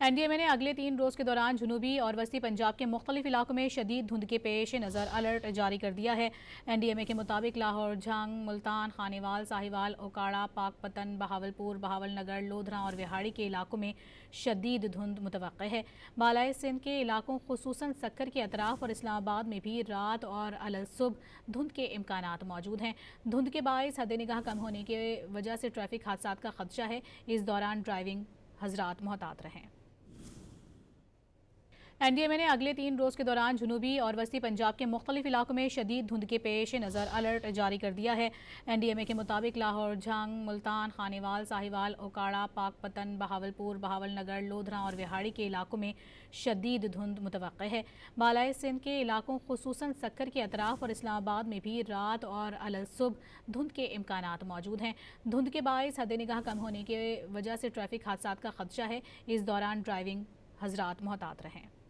NDMA نے اگلے 3 روز کے دوران جنوبی اور وسطی پنجاب کے مختلف علاقوں میں شدید دھند کے پیش نظر الرٹ جاری کر دیا ہے۔ NDMA کے مطابق لاہور، جھنگ، ملتان، خانیوال، ساہیوال، اوکاڑہ، پاک پتن، بہاولپور، بہاول نگر، لودھراں اور وہاڑی کے علاقوں میں شدید دھند متوقع ہے۔ بالائے سندھ کے علاقوں خصوصاً سکر کے اطراف اور اسلام آباد میں بھی رات اور الصبح دھند کے امکانات موجود ہیں۔ دھند کے باعث حد نگاہ کم ہونے کی وجہ سے ٹریفک حادثات کا خدشہ ہے۔ اس دوران ڈرائیونگ حضرات محتاط رہیں۔ NDMA نے اگلے 3 روز کے دوران جنوبی اور وسطی پنجاب کے مختلف علاقوں میں شدید دھند کے پیش نظر الرٹ جاری کر دیا ہے۔ NDMA کے مطابق لاہور، جھنگ، ملتان، خانیوال، ساہیوال، اوکاڑہ، پاک پتن، بہاولپور، بہاول نگر، لودھراں اور وہاڑی کے علاقوں میں شدید دھند متوقع ہے۔ بالائے سندھ کے علاقوں خصوصاً سکر کے اطراف اور اسلام آباد میں بھی رات اور الصبح دھند کے امکانات موجود ہیں۔ دھند کے باعث حد نگاہ کم ہونے کی وجہ سے ٹریفک حادثات کا خدشہ ہے۔ اس دوران ڈرائیونگ حضرات محتاط رہیں۔